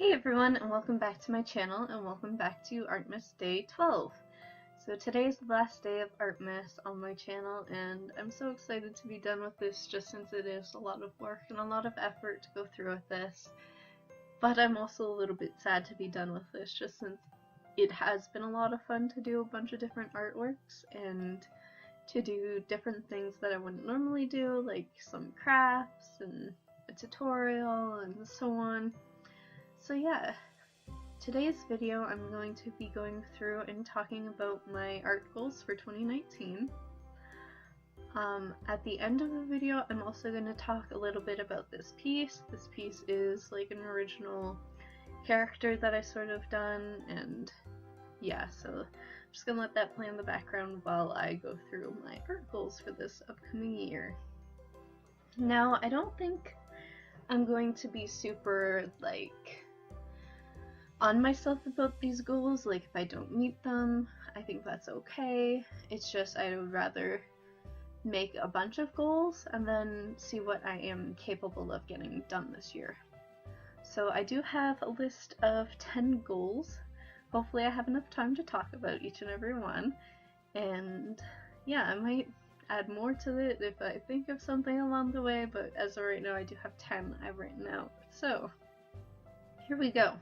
Hey everyone, and welcome back to my channel, and welcome back to Artmas Day 12. So today is the last day of Artmas on my channel, and I'm so excited to be done with this just since it is a lot of work and a lot of effort to go through with this. But I'm also a little bit sad to be done with this just since it has been a lot of fun to do a bunch of different artworks and to do different things that I wouldn't normally do, like some crafts and a tutorial and so on. So yeah, today's video I'm going to be going through and talking about my art goals for 2019. At the end of the video I'm also going to talk a little bit about this piece. This piece is like an original character that I sort of done, and yeah, so I'm just going to let that play in the background while I go through my art goals for this upcoming year. Now, I don't think I'm going to be super like on myself about these goals. Like, if I don't meet them, I think that's okay. It's just I would rather make a bunch of goals and then see what I am capable of getting done this year. So I do have a list of 10 goals. Hopefully I have enough time to talk about each and every one, and yeah, I might add more to it if I think of something along the way, but as of right now I do have 10 I've written out. So here we go.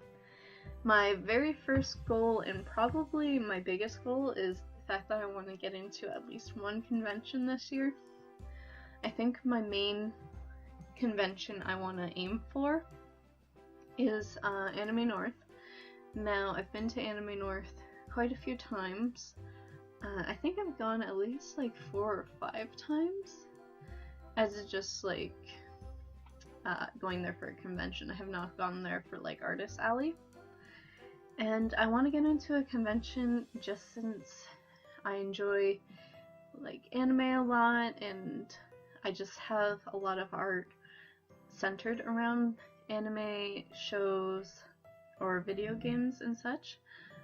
My very first goal, and probably my biggest goal, is the fact that I want to get into at least one convention this year. I think my main convention I want to aim for is Anime North. Now, I've been to Anime North quite a few times. I think I've gone at least like 4 or 5 times as just like going there for a convention. I have not gone there for like Artist Alley. And I want to get into a convention just since I enjoy like anime a lot, and I just have a lot of art centered around anime shows or video games and such.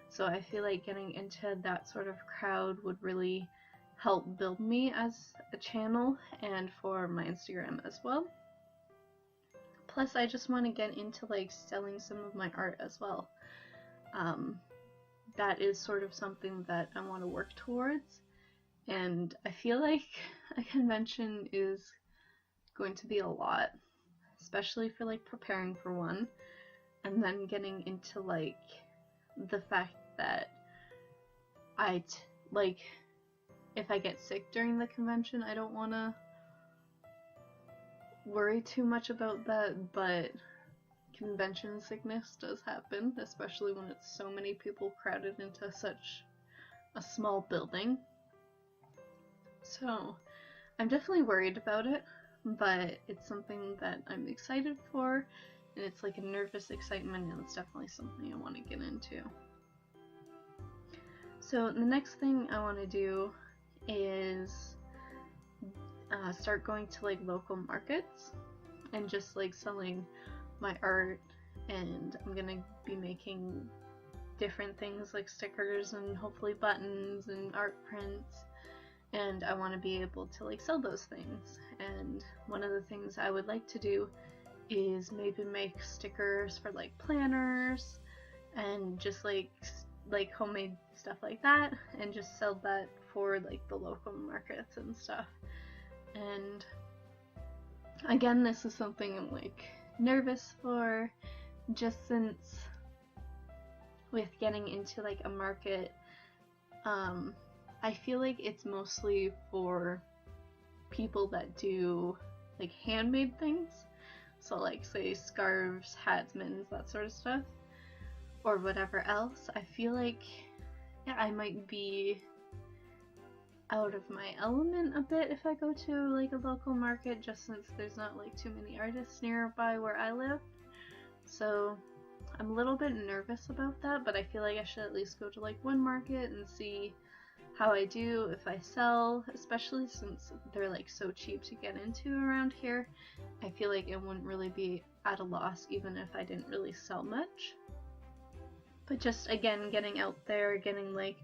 So I feel like getting into that sort of crowd would really help build me as a channel and for my Instagram as well. Plus I just want to get into like selling some of my art as well. That is sort of something that I want to work towards, and I feel like a convention is going to be a lot, especially for like preparing for one, and then getting into like the fact that like if I get sick during the convention, I don't want to worry too much about that, but convention sickness does happen, especially when it's so many people crowded into such a small building. So I'm definitely worried about it, but it's something that I'm excited for, and it's like a nervous excitement, and it's definitely something I want to get into. So the next thing I want to do is start going to like local markets and just like selling my art, and I'm gonna be making different things like stickers and hopefully buttons and art prints, and I want to be able to like sell those things. And one of the things I would like to do is maybe make stickers for like planners and just like homemade stuff like that, and just sell that for like the local markets and stuff. And again, this is something I'm like nervous for, just since with getting into like a market, I feel like it's mostly for people that do like handmade things, so like say scarves, hats, mittens, that sort of stuff, or whatever else. I feel like I might be out of my element a bit if I go to like a local market, just since there's not like too many artists nearby where I live. So I'm a little bit nervous about that, but I feel like I should at least go to like one market and see how I do, if I sell, especially since they're like so cheap to get into around here. I feel like it wouldn't really be at a loss even if I didn't really sell much. But just again, getting out there, getting like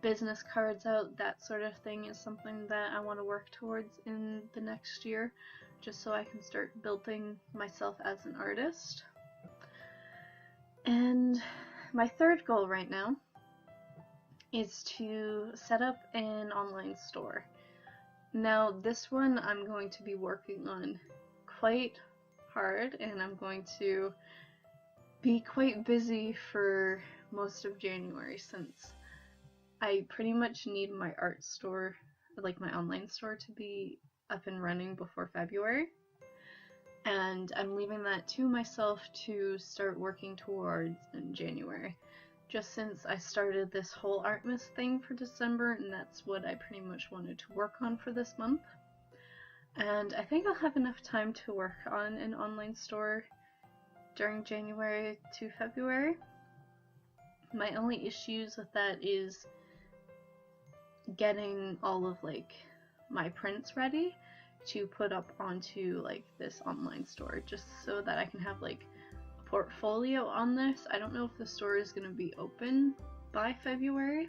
business cards out, that sort of thing is something that I want to work towards in the next year, just so I can start building myself as an artist. And my third goal right now is to set up an online store. Now this one I'm going to be working on quite hard, and I'm going to be quite busy for most of January since I pretty much need my art store, like my online store, to be up and running before February. And I'm leaving that to myself to start working towards in January. Just since I started this whole Artmas thing for December, and that's what I pretty much wanted to work on for this month. And I think I'll have enough time to work on an online store during January to February. My only issues with that is getting all of like my prints ready to put up onto like this online store, just so that I can have like a portfolio on this. I don't know if the store is going to be open by February,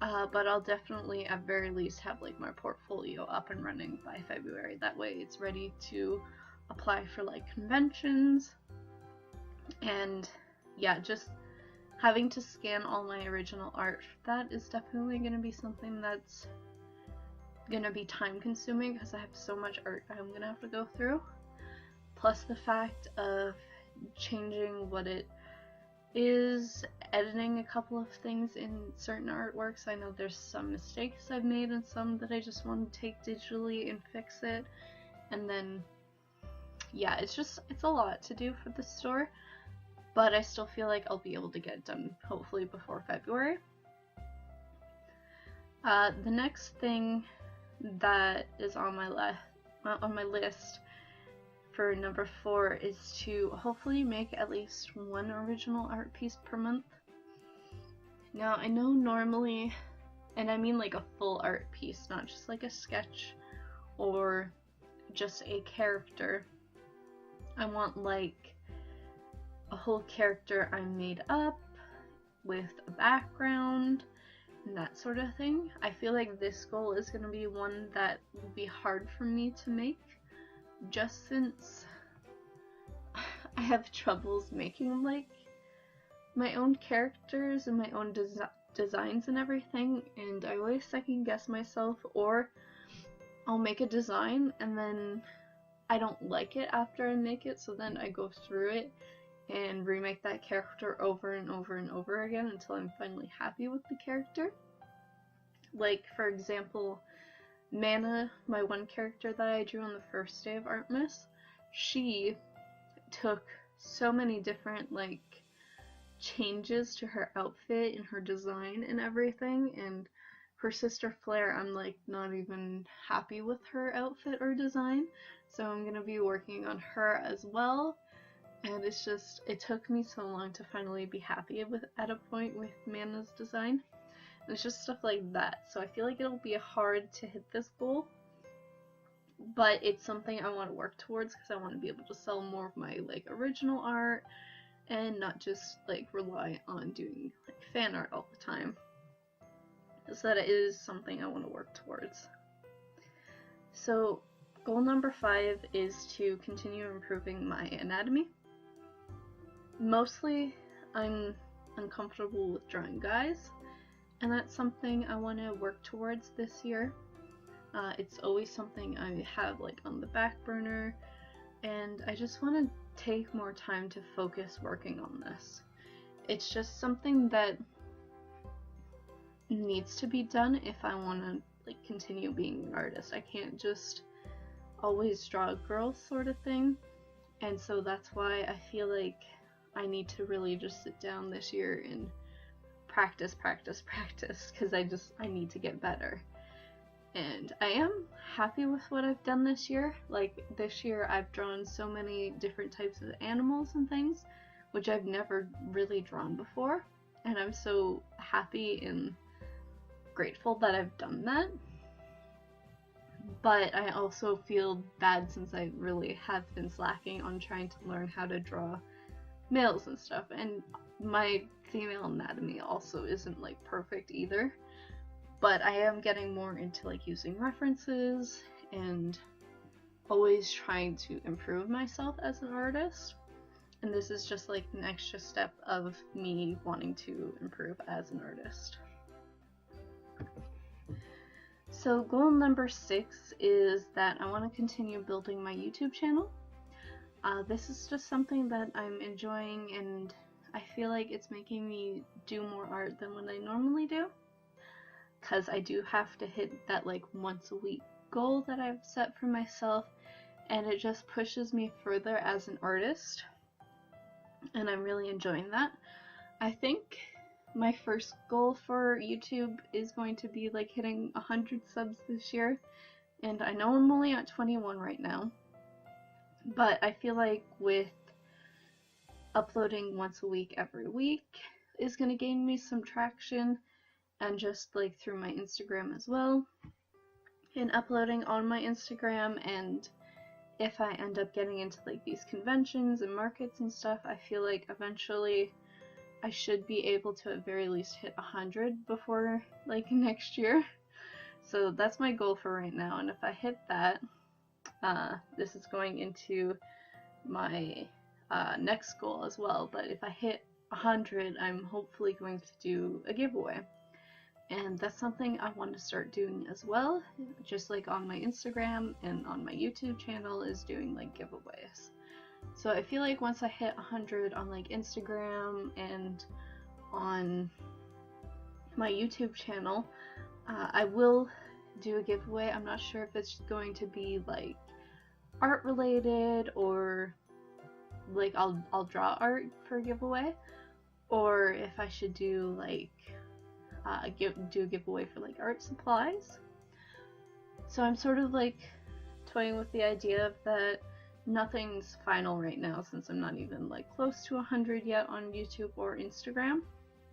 but I'll definitely at very least have like my portfolio up and running by February. That way it's ready to apply for like conventions. And yeah, just having to scan all my original art, that is definitely going to be something that's going to be time consuming because I have so much art I'm going to have to go through. Plus the fact of changing what it is, editing a couple of things in certain artworks. I know there's some mistakes I've made and some that I just want to take digitally and fix it. And then yeah, it's a lot to do for the store. But I still feel like I'll be able to get it done hopefully before February. The next thing that is on my list for number 4 is to hopefully make at least one original art piece per month. Now I know normally, and I mean like a full art piece, not just like a sketch or just a character. I want like a whole character I made up with a background and that sort of thing. I feel like this goal is going to be one that will be hard for me to make, just since I have troubles making like my own characters and my own designs and everything, and I always second guess myself, or I'll make a design and then I don't like it after I make it, so then I go through it and remake that character over and over and over again until I'm finally happy with the character. Like, for example, Mana, my one character that I drew on the first day of Artmas, she took so many different, like, changes to her outfit and her design and everything, and her sister Flare, I'm, like, not even happy with her outfit or design, so I'm gonna be working on her as well. And it's just, it took me so long to finally be happy at a point with Mana's design. And it's just stuff like that. So I feel like it'll be hard to hit this goal. But it's something I want to work towards because I want to be able to sell more of my like original art and not just like rely on doing like fan art all the time. So that is something I want to work towards. So goal number 5 is to continue improving my anatomy. Mostly, I'm uncomfortable with drawing guys, and that's something I want to work towards this year. It's always something I have like on the back burner, and I just want to take more time to focus working on this. It's just something that needs to be done if I want to like continue being an artist. I can't just always draw girls sort of thing, and so that's why I feel like I need to really just sit down this year and practice, because I need to get better. And I am happy with what I've done this year. Like, this year I've drawn so many different types of animals and things, which I've never really drawn before, and I'm so happy and grateful that I've done that. But I also feel bad since I really have been slacking on trying to learn how to draw males and stuff, and my female anatomy also isn't like perfect either, but I am getting more into like using references and always trying to improve myself as an artist. and this is just like an extra step of me wanting to improve as an artist. So goal number 6 is that I want to continue building my YouTube channel. This is just something that I'm enjoying, and I feel like it's making me do more art than what I normally do, because I do have to hit that like once a week goal that I've set for myself, and it just pushes me further as an artist, and I'm really enjoying that. I think my first goal for YouTube is going to be like hitting 100 subs this year, and I know I'm only at 21 right now, but I feel like with uploading once a week every week is going to gain me some traction, and just like through my Instagram as well, and uploading on my Instagram, and if I end up getting into like these conventions and markets and stuff, I feel like eventually I should be able to at very least hit 100 before like next year. So that's my goal for right now, and if I hit that, this is going into my next goal as well, but if I hit 100, I'm hopefully going to do a giveaway. And that's something I want to start doing as well, just like on my Instagram and on my YouTube channel, is doing like giveaways. So I feel like once I hit 100 on like Instagram and on my YouTube channel, I will do a giveaway. I'm not sure if it's going to be like art related, or like I'll draw art for a giveaway, or if I should do like do a giveaway for like art supplies. So I'm sort of like toying with the idea of that. Nothing's final right now, since I'm not even like close to 100 yet on YouTube or Instagram,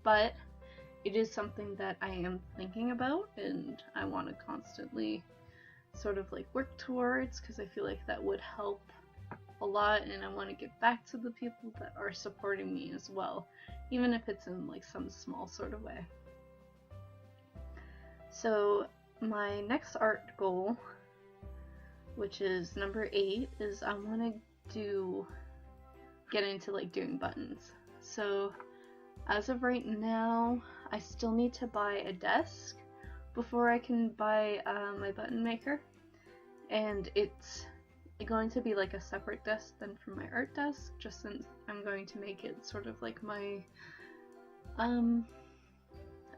but it is something that I am thinking about, and I want to constantly sort of like work towards, because I feel like that would help a lot, and I want to give back to the people that are supporting me as well, even if it's in like some small sort of way. So my next art goal, which is number 8, is I want to get into like doing buttons. So as of right now, I still need to buy a desk before I can buy my button maker, and it's going to be like a separate desk than from my art desk, just since I'm going to make it sort of like my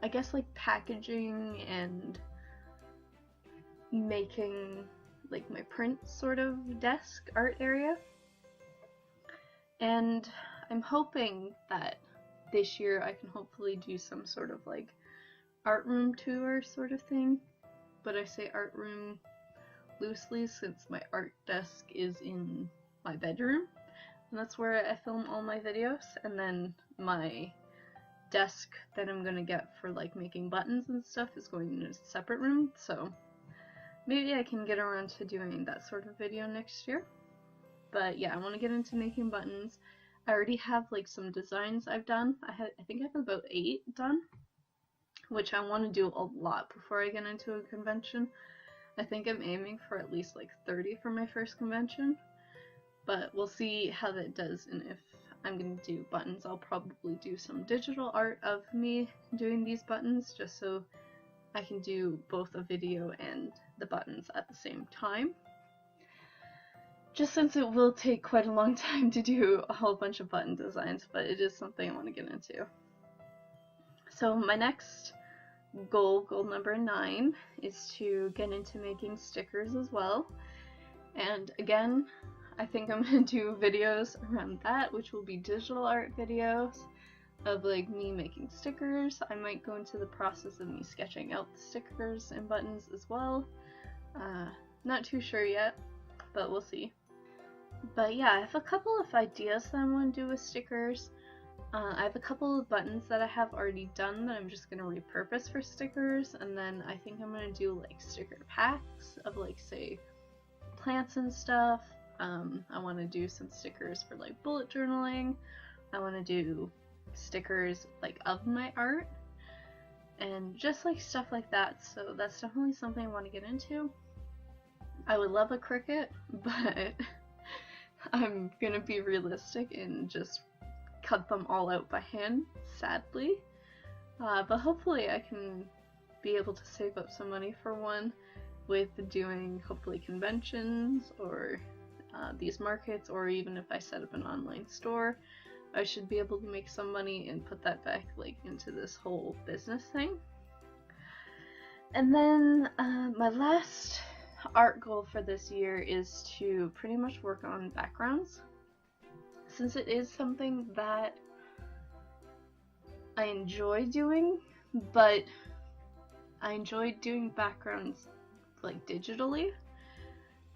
I guess like packaging and making like my print sort of desk art area. And I'm hoping that this year I can hopefully do some sort of like art room tour sort of thing, but I say art room loosely since my art desk is in my bedroom, and that's where I film all my videos, and then my desk that I'm gonna get for like making buttons and stuff is going in a separate room. So maybe I can get around to doing that sort of video next year. But yeah, I want to get into making buttons. I already have like some designs I've done. I think I have about 8 done, which I want to do a lot before I get into a convention. I think I'm aiming for at least like 30 for my first convention, but we'll see how that does, and if I'm going to do buttons, I'll probably do some digital art of me doing these buttons, just so I can do both a video and the buttons at the same time. Just since it will take quite a long time to do a whole bunch of button designs, but it is something I want to get into. So my next goal number 9, is to get into making stickers as well. And again, I think I'm going to do videos around that, which will be digital art videos of like me making stickers. I might go into the process of me sketching out the stickers and buttons as well. Not too sure yet, but we'll see. But yeah, I have a couple of ideas that I want to do with stickers. I have a couple of buttons that I have already done that I'm just going to repurpose for stickers, and then I think I'm going to do like sticker packs of like say plants and stuff. I want to do some stickers for like bullet journaling. I want to do stickers like of my art and just like stuff like that, so that's definitely something I want to get into. I would love a Cricut, but I'm gonna be realistic and just cut them all out by hand, sadly. But hopefully I can be able to save up some money for one with doing hopefully conventions or these markets, or even if I set up an online store, I should be able to make some money and put that back like into this whole business thing. And then my last art goal for this year is to pretty much work on backgrounds, since it is something that I enjoy doing, but I enjoy doing backgrounds like digitally,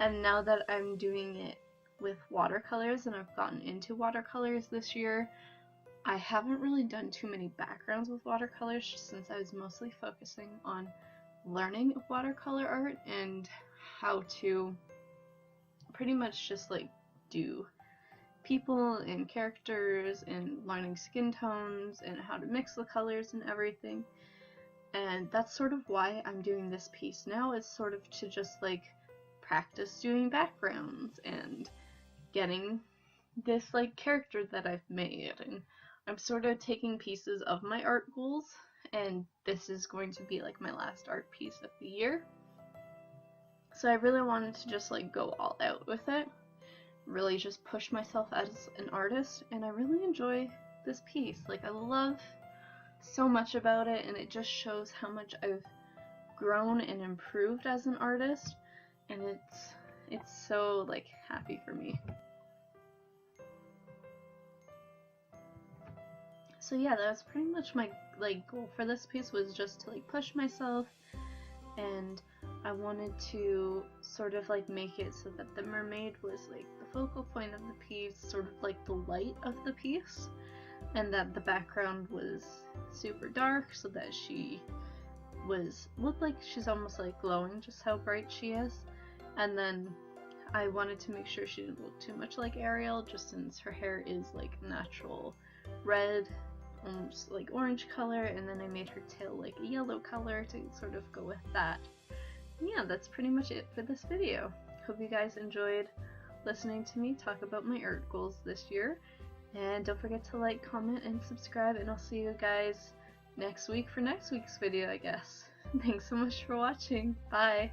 and now that I'm doing it with watercolors and I've gotten into watercolors this year, I haven't really done too many backgrounds with watercolors since I was mostly focusing on learning watercolor art and how to pretty much just like do people and characters and learning skin tones and how to mix the colors and everything. And that's sort of why I'm doing this piece now, is sort of to just like practice doing backgrounds and getting this like character that I've made. And I'm sort of taking pieces of my art goals, and this is going to be like my last art piece of the year. So I really wanted to just like go all out with it, really just push myself as an artist, and I really enjoy this piece. Like, I love so much about it, and it just shows how much I've grown and improved as an artist, and it's so like happy for me. So yeah, that was pretty much my like goal for this piece, was just to like push myself, and I wanted to sort of like make it so that the mermaid was like the focal point of the piece, sort of like the light of the piece, and that the background was super dark so that she looked like she's almost like glowing, just how bright she is. And then I wanted to make sure she didn't look too much like Ariel, just since her hair is like natural red, almost like orange color, and then I made her tail like a yellow color to sort of go with that. Yeah, that's pretty much it for this video. Hope you guys enjoyed listening to me talk about my art goals this year, and don't forget to like, comment, and subscribe, and I'll see you guys next week for next week's video, I guess. Thanks so much for watching. Bye!